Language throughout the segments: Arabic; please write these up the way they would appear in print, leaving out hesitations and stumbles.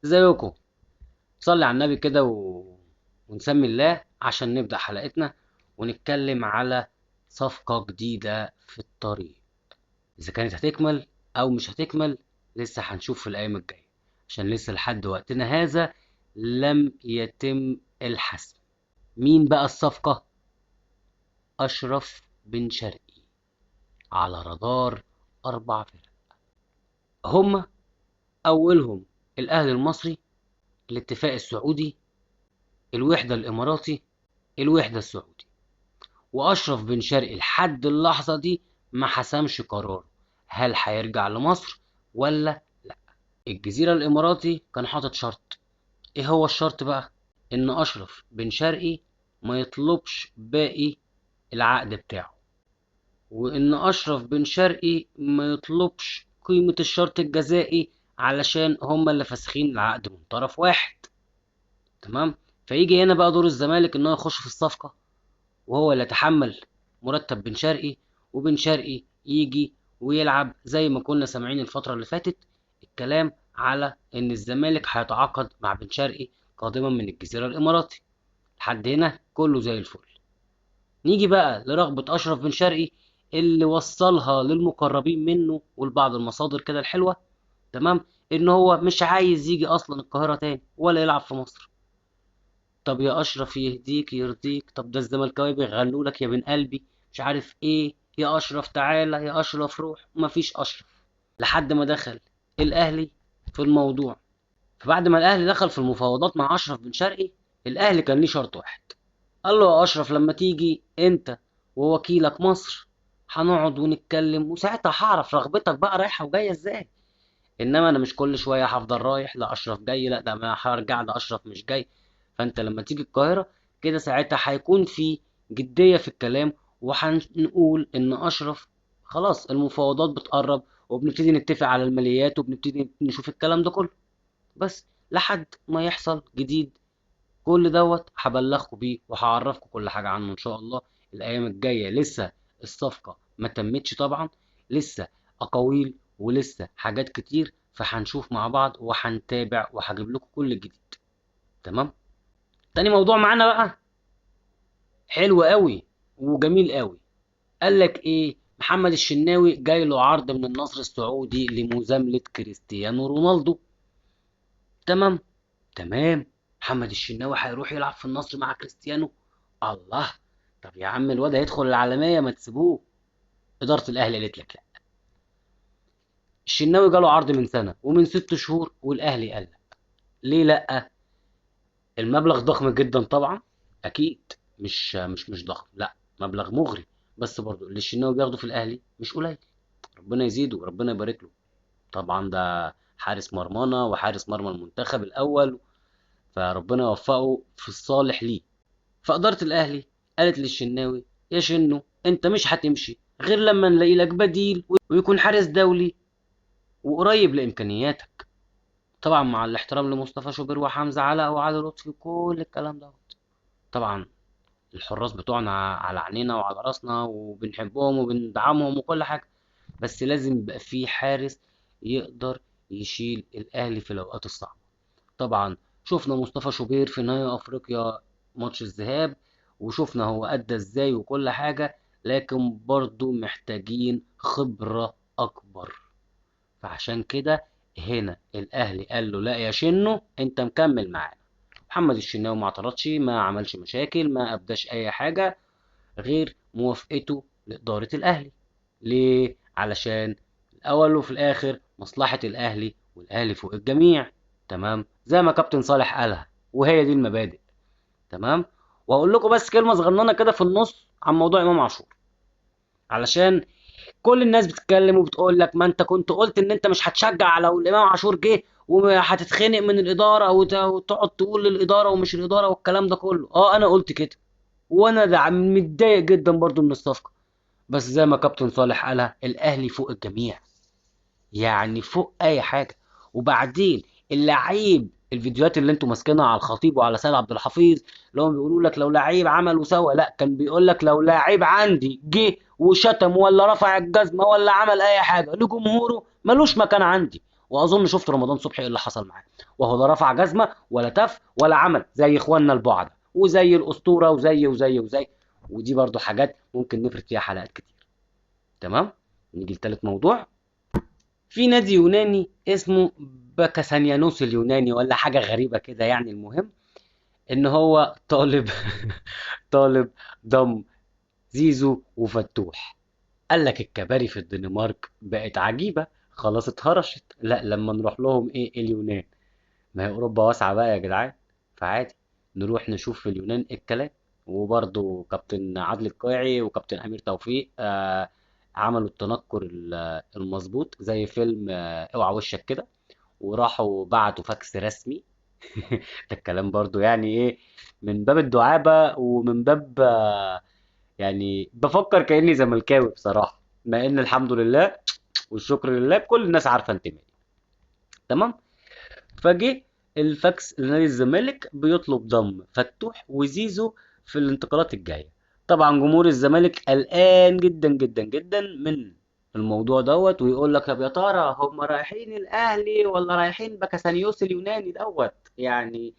ازيكم؟ صلي على النبي كده ونسمي الله عشان نبدأ حلقتنا ونتكلم على صفقة جديدة في الطريق. إذا كانت هتكمل أو مش هتكمل لسه هنشوف في الأيام الجاية، عشان لسه لحد وقتنا هذا لم يتم الحسم. مين بقى الصفقة؟ أشرف بن شرقي على رادار 4 فرق. هما أولهم الأهلي المصري، الاتفاق السعودي، الوحدة الإماراتي، الوحدة السعودي. وأشرف بن شرقي لحد اللحظة دي ما حسمش قراره، هل هيرجع لمصر ولا لا. الجزيرة الإماراتي كان حاطط شرط. إيه هو الشرط بقى؟ إن أشرف بن شرقي ما يطلبش باقي العقد بتاعه، وإن أشرف بن شرقي ما يطلبش قيمة الشرط الجزائي، علشان هما اللي فاسخين العقد من طرف واحد. تمام. فيجي هنا بقى دور الزمالك إن هو يخش في الصفقة، وهو اللي يتحمل مرتب بن شرقي، وبن شرقي يجي ويلعب زي ما كنا سامعين الفترة اللي فاتت الكلام على ان الزمالك هيتعاقد مع بن شرقي قادما من الجزيرة الاماراتي. لحد هنا كله زي الفل. نيجي بقى لرغبة اشرف بن شرقي اللي وصلها للمقربين منه ولبعض المصادر كده الحلوة. تمام. ان هو مش عايز يجي اصلا القاهرة تاني ولا يلعب في مصر. طب يا اشرف يهديك يرضيك، طب ده الزملكاويه بيغنوا لك يا بن قلبي مش عارف ايه، يا اشرف تعالى يا اشرف روح، مفيش اشرف لحد ما دخل الاهلي في الموضوع. فبعد ما الاهلي دخل في المفاوضات مع اشرف بن شرقي، الاهلي كان ليه شرط واحد. قال له يا اشرف لما تيجي انت ووكيلك مصر هنقعد ونتكلم، وساعتها هعرف رغبتك بقى رايحه وجايه ازاي. انما انا مش كل شويه هفضل رايح لا اشرف جاي لا ده انا هرجع ده اشرف مش جاي. فانت لما تيجي القاهره كده ساعتها هيكون في جديه في الكلام، وهنقول ان اشرف خلاص المفاوضات بتقرب، وبنبتدي نتفق على الماليات وبنبتدي نشوف الكلام ده كله. بس لحد ما يحصل جديد كل دوت هبلغكم بيه وهعرفكم كل حاجه عنه ان شاء الله الايام الجايه. لسه الصفقه ما تمتش طبعا، لسه اقاويل ولسه حاجات كتير، فهنشوف مع بعض وهنتابع وهجيب لكم كل الجديد. تمام. تاني موضوع معانا بقى حلو قوي وجميل قوي. قال لك ايه؟ محمد الشناوي جاي له عرض من النصر السعودي لمزاملة كريستيانو رونالدو. تمام. تمام. محمد الشناوي هيروح يلعب في النصر مع كريستيانو. الله. طب يا عم الواد هيدخل العالمية ما تسيبوه. إدارة الأهلي قالت لك لا. الشناوي جاله عرض من سنة ومن 6 شهور والأهلي قال لا. ليه لا؟ المبلغ ضخم جدا طبعا. أكيد مش ضخم، لا مبلغ مغري. بس برضو اللي الشناوي بياخده في الأهلي مش قليل. ربنا يزيده وربنا يبارك له. طبعا ده حارس مرمانا وحارس مرمى المنتخب الأول، فربنا يوفقه في الصالح ليه. فإدارة الأهلي قالت للشناوي يا شنو أنت مش هتمشي غير لما نلاقي لك بديل ويكون حارس دولي وقريب لإمكانياتك. طبعا مع الاحترام لمصطفى شوبير وحمزة علاء وعلي لطفي وكل الكلام ده. طبعا الحراس بتوعنا على عينينا وعلى راسنا وبنحبهم وبندعمهم وكل حاجة، بس لازم يبقى في حارس يقدر يشيل الأهلي في الأوقات الصعبة. طبعا شفنا مصطفى شوبير في نهائي افريقيا ماتش الذهاب، وشفنا هو ادى ازاي وكل حاجة، لكن برضو محتاجين خبرة اكبر. فعشان كده هنا الاهلي قال له لا يا شنو انت مكمل معانا. محمد الشناوي ما اعترضش، ما عملش مشاكل، ما ابداش اي حاجة غير موافقته لإدارة الأهلي. ليه؟ علشان الأول وفي الآخر مصلحة الأهلي، والأهلي فوق الجميع. تمام؟ زي ما كابتن صالح قالها، وهي دي المبادئ. تمام؟ وهقول لكم بس كلمة صغننة كده في النص عن موضوع إمام عاشور، علشان كل الناس بتتكلم وبتقول لك ما انت كنت قلت ان انت مش هتشجع لو الامام عاشور جه، وهتتخنق من الاداره وتقعد تقول للاداره ومش الاداره والكلام ده كله. اه انا قلت كده، وانا متضايق جدا برضو من الصفقه. بس زي ما كابتن صالح قالها الاهلي فوق الجميع، يعني فوق اي حاجه. وبعدين اللعيب الفيديوهات اللي انتوا ماسكينها على الخطيب وعلى سيد عبد الحفيظ اللي هم بيقولوا لك لو لعيب عمل وسوى، لا كان بيقول لك لو لعيب عندي جه وشتم ولا رفع الجزمه ولا عمل اي حاجه لجمهوره ملوش مكان عندي. واظن شفت رمضان صبحي ايه اللي حصل معاه، وهو لا رفع جزمه ولا تف ولا عمل زي اخواننا البعده وزي الاسطوره وزي. ودي برضو حاجات ممكن نفرد فيها حلقات كتير. تمام. نيجي لتالت موضوع. في نادي يوناني اسمه باكاسانيانوس اليوناني ولا حاجه غريبه كده يعني. المهم ان هو طالب طالب ضم زيزو وفتوح. قال لك الكباري في الدنمارك بقت عجيبة، خلاص اتهرشت، لا لما نروح لهم ايه اليونان. ما هي اوروبا واسعة بقى يا جدعان، فعادي نروح نشوف في اليونان إيه الكلام. وبرضو كابتن عادل القيعي وكابتن امير توفيق عملوا التنكر المظبوط زي فيلم اوعى وشك كده، وراحوا بعتوا فاكس رسمي. ده الكلام برضو يعني ايه، من باب الدعابة ومن باب يعني بفكر كأني زملكاوي بصراحة، مع ان الحمد لله والشكر لله كل الناس عارفة انتمائي. تمام. فجه الفاكس لنادي الزمالك بيطلب ضم فتوح وزيزو في الانتقالات الجاية. طبعا جمهور الزمالك قلقان جدا جدا جدا من الموضوع دوت، ويقول لك طب يا ترى هم رايحين الاهلي ولا رايحين باكاسانيوس اليوناني دوت يعني.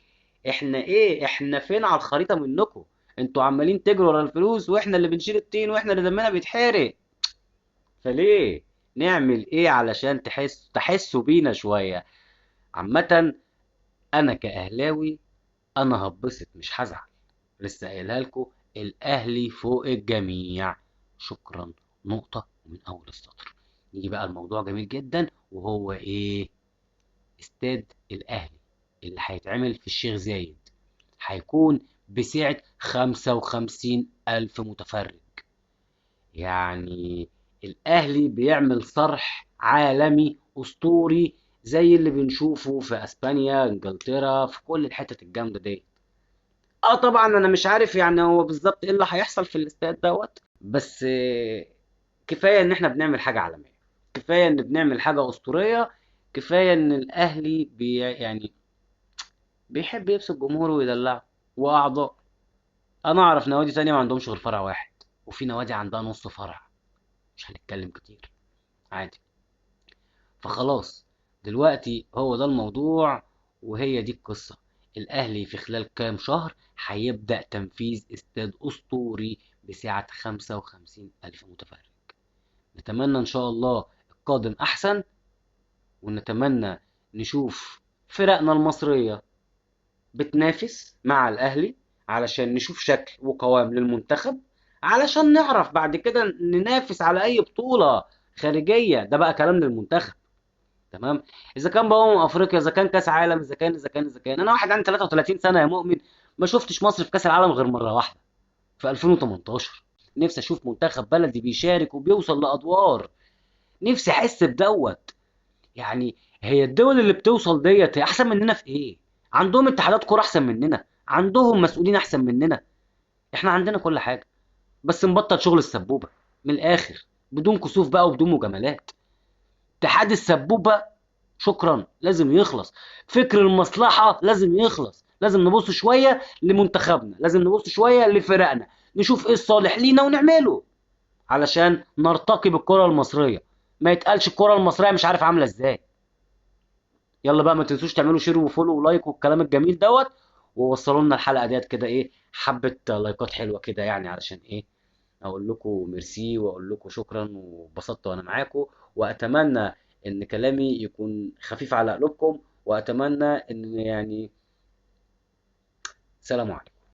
احنا ايه، احنا فين على الخريطة منكم؟ انتوا عمالين تجروا ورا الفلوس واحنا اللي بنشيل الطين واحنا اللي دمنا بيتحرق. فليه؟ نعمل ايه علشان تحسوا بينا شوية؟ عامة انا كاهلاوي انا هتبسط مش هزعل. لسه قايلها لكم، الاهلي فوق الجميع. شكرا. نقطة من اول السطر. يجي بقى الموضوع جميل جدا وهو ايه؟ استاد الاهلي اللي هيتعمل في الشيخ زايد هيكون بسعة 55,000 متفرج. يعني الأهلي بيعمل صرح عالمي أسطوري زي اللي بنشوفه في أسبانيا إنجلترا في كل الحتت الجامدة دي. اه طبعا انا مش عارف يعني هو بالظبط ايه اللي هيحصل في الاستاد دوت، بس كفاية ان احنا بنعمل حاجة عالمية، كفاية ان بنعمل حاجة أسطورية، كفاية ان الأهلي يعني بيحب يبسط جمهوره ويدلعه وأعضاء. أنا أعرف نوادي تانية ما عندهمش غير فرع واحد، وفي نوادي عندها نص فرع. مش هنتكلم كتير، عادي. فخلاص دلوقتي هو ده الموضوع وهي دي القصة. الأهلي في خلال كام شهر هيبدأ تنفيذ استاد أسطوري بسعة 55,000 متفرج. نتمنى إن شاء الله القادم أحسن، ونتمنى نشوف فرقنا المصرية بتنافس مع الأهلي علشان نشوف شكل وقوام للمنتخب، علشان نعرف بعد كده ننافس على أي بطولة خارجية. ده بقى كلام للمنتخب. تمام. اذا كان بقى افريقيا، اذا كان كاس عالم، اذا كان انا واحد عندي 33 سنه يا مؤمن ما شفتش مصر في كاس العالم غير مره واحده في 2018. نفسي اشوف منتخب بلدي بيشارك وبيوصل لادوار. نفسي احس بدوت يعني. هي الدول اللي بتوصل ديت هي احسن مننا في ايه؟ عندهم اتحادات كوره احسن مننا، عندهم مسؤولين احسن مننا. احنا عندنا كل حاجه، بس نبطل شغل السبوبه من الاخر، بدون كسوف بقى وبدون مجاملات. اتحاد السبوبه شكرا لازم يخلص. فكر المصلحة لازم يخلص. لازم نبص شوية لمنتخبنا، لازم نبص شوية لفرقنا، نشوف ايه الصالح لينا ونعمله علشان نرتقي بالكرة المصرية. ما يتقالش الكرة المصرية مش عارف عاملة ازاي. يلا بقى ما تنسوش تعملوا شير وفولو ولايك والكلام الجميل دوت، ووصلوا لنا الحلقة ديت كده ايه حبة لايكات حلوة كده يعني، علشان ايه اقول لكم ميرسي واقول لكم شكرا وبسطت وانا معاكم. واتمنى ان كلامي يكون خفيف على قلوبكم، واتمنى ان يعني سلام عليكم.